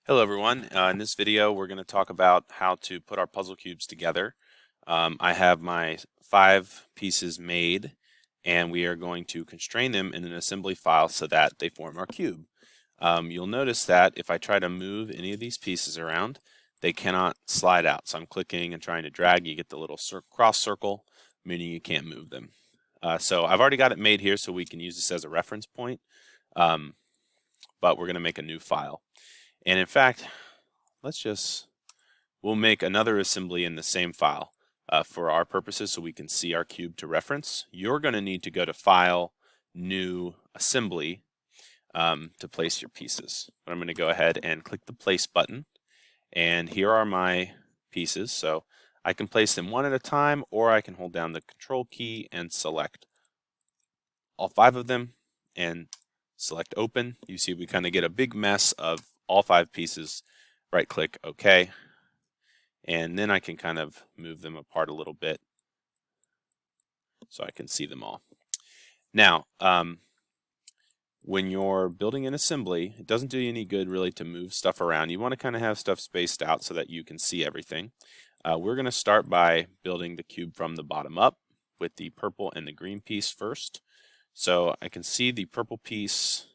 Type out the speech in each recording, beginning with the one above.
Hello everyone. In this video we're going to talk about how to put our puzzle cubes together. I have my 5 pieces made and we are going to constrain them in an assembly file so that they form our cube. You'll notice that if I try to move any of these pieces around, they cannot slide out. So I'm clicking and trying to drag, you get the little cross circle, meaning you can't move them. So I've already got it made here so we can use this as a reference point, but we're going to make a new file. And in fact, we'll make another assembly in the same file for our purposes so we can see our cube to reference. You're going to need to go to File, New, Assembly to place your pieces. But I'm going to go ahead and click the Place button. And here are my pieces. So I can place them one at a time, or I can hold down the Control key and select all 5 of them and select Open. You see we kind of get a big mess of all 5 pieces. Right click OK, and then I can kind of move them apart a little bit so I can see them all. Now, when you're building an assembly, it doesn't do you any good really to move stuff around. You want to kind of have stuff spaced out so that you can see everything. We're going to start by building the cube from the bottom up with the purple and the green piece first. So I can see the purple piece.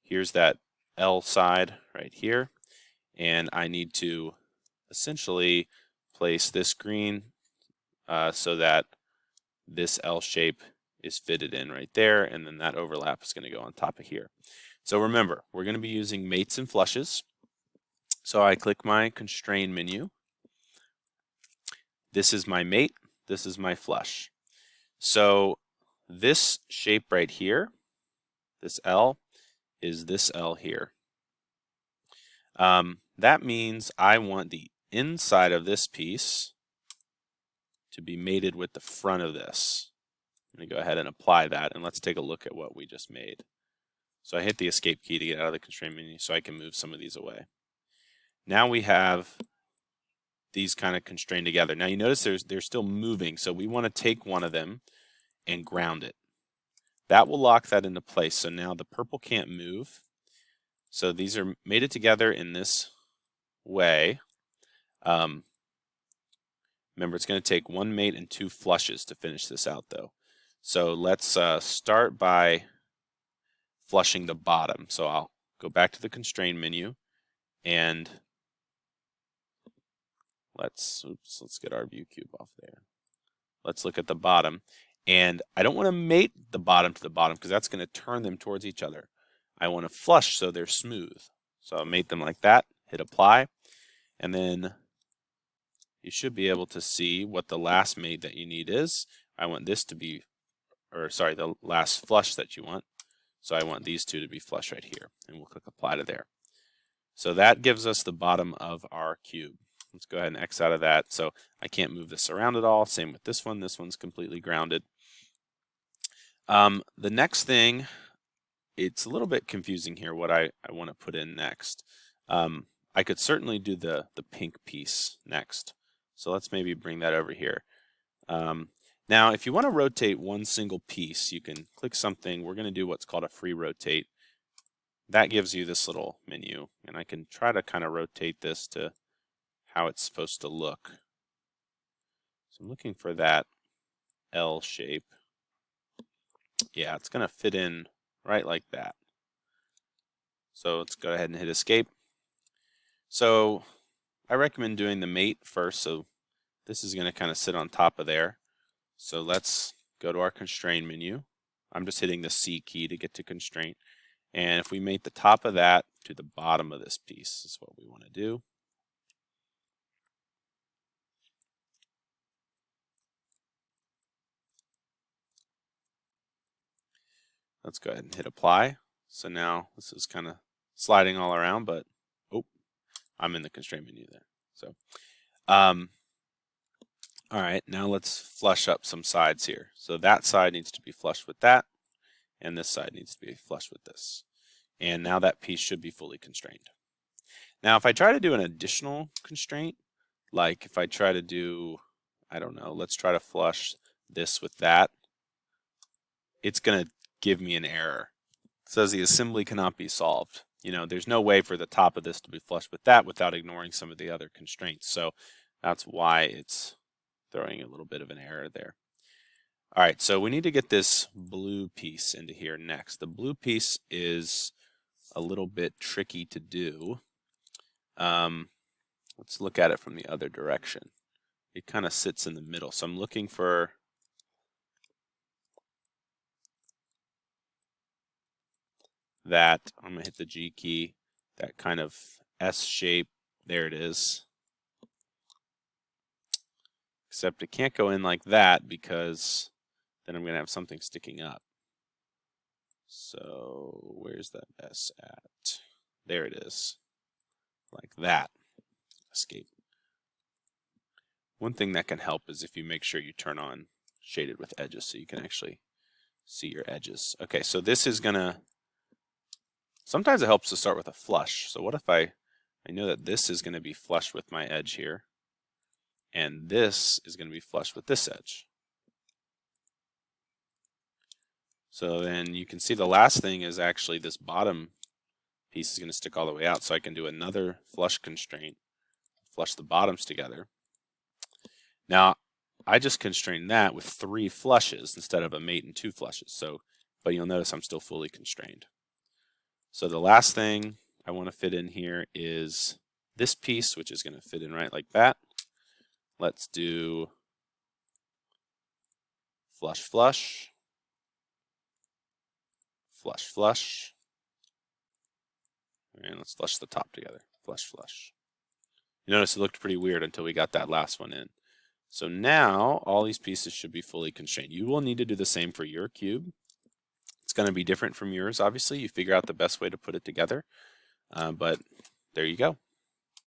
Here's that L side right here. And I need to essentially place this green so that this L shape is fitted in right there, and then that overlap is going to go on top of here. So remember, we're going to be using mates and flushes. So I click my constrain menu. This is my mate, this is my flush. So this shape right here, this L, is this L here. That means I want the inside of this piece to be mated with the front of this. I'm going to go ahead and apply that, and let's take a look at what we just made. So I hit the escape key to get out of the constraint menu so I can move some of these away. Now we have these kind of constrained together. Now you notice they're still moving, so we want to take one of them and ground it. That will lock that into place. So now the purple can't move. So these are mated together in this way. Remember, it's going to take 1 mate and 2 flushes to finish this out, though. So let's start by flushing the bottom. So I'll go back to the constraint menu, and let's get our view cube off there. Let's look at the bottom. And I don't want to mate the bottom to the bottom because that's going to turn them towards each other. I want to flush so they're smooth. So I'll mate them like that, hit apply, and then you should be able to see what the last mate that you need is. I want this to be, or sorry, the last flush that you want. So I want these 2 to be flush right here, and we'll click apply to there. So that gives us the bottom of our cube. Let's go ahead and X out of that. So I can't move this around at all. Same with this one. This one's completely grounded. The next thing, it's a little bit confusing here what I want to put in next. I could certainly do the pink piece next. So let's maybe bring that over here. Now, if you want to rotate one single piece, you can click something. We're going to do what's called a free rotate. That gives you this little menu, and I can try to kind of rotate this to how it's supposed to look. So I'm looking for that L shape. Yeah, it's going to fit in right like that. So let's go ahead and hit escape. So I recommend doing the mate first. So this is going to kind of sit on top of there. So let's go to our constraint menu. I'm just hitting the C key to get to constraint. And if we mate the top of that to the bottom of this piece, is what we want to do. Let's go ahead and hit apply. So now this is kind of sliding all around, but oh, I'm in the constraint menu there. So, all right, now let's flush up some sides here. So that side needs to be flushed with that, and this side needs to be flushed with this. And now that piece should be fully constrained. Now, if I try to do an additional constraint, like if I try to do, I don't know, let's try to flush this with that, it's going to give me an error. It says the assembly cannot be solved. you know, there's no way for the top of this to be flush with that without ignoring some of the other constraints. So that's why it's throwing a little bit of an error there. All right, so we need to get this blue piece into here next. The blue piece is a little bit tricky to do. Let's look at it from the other direction. It kind of sits in the middle. So I'm looking for that. I'm going to hit the G key, that kind of S shape. There it is. Except it can't go in like that because then I'm going to have something sticking up. So where's that S at? There it is. Like that. Escape. One thing that can help is if you make sure you turn on shaded with edges so you can actually see your edges. Okay, so this is gonna, sometimes it helps to start with a flush. So what if I know that this is gonna be flush with my edge here, and this is gonna be flush with this edge. So then you can see the last thing is actually this bottom piece is gonna stick all the way out, so I can do another flush constraint, flush the bottoms together. Now, I just constrained that with 3 flushes instead of a mate and 2 flushes. So, but you'll notice I'm still fully constrained. So the last thing I want to fit in here is this piece, which is going to fit in right like that. Let's do flush, flush, flush, flush, and let's flush the top together. Flush, flush. You notice it looked pretty weird until we got that last one in. So now all these pieces should be fully constrained. You will need to do the same for your cube. It's going to be different from yours, obviously. You figure out the best way to put it together. But there you go.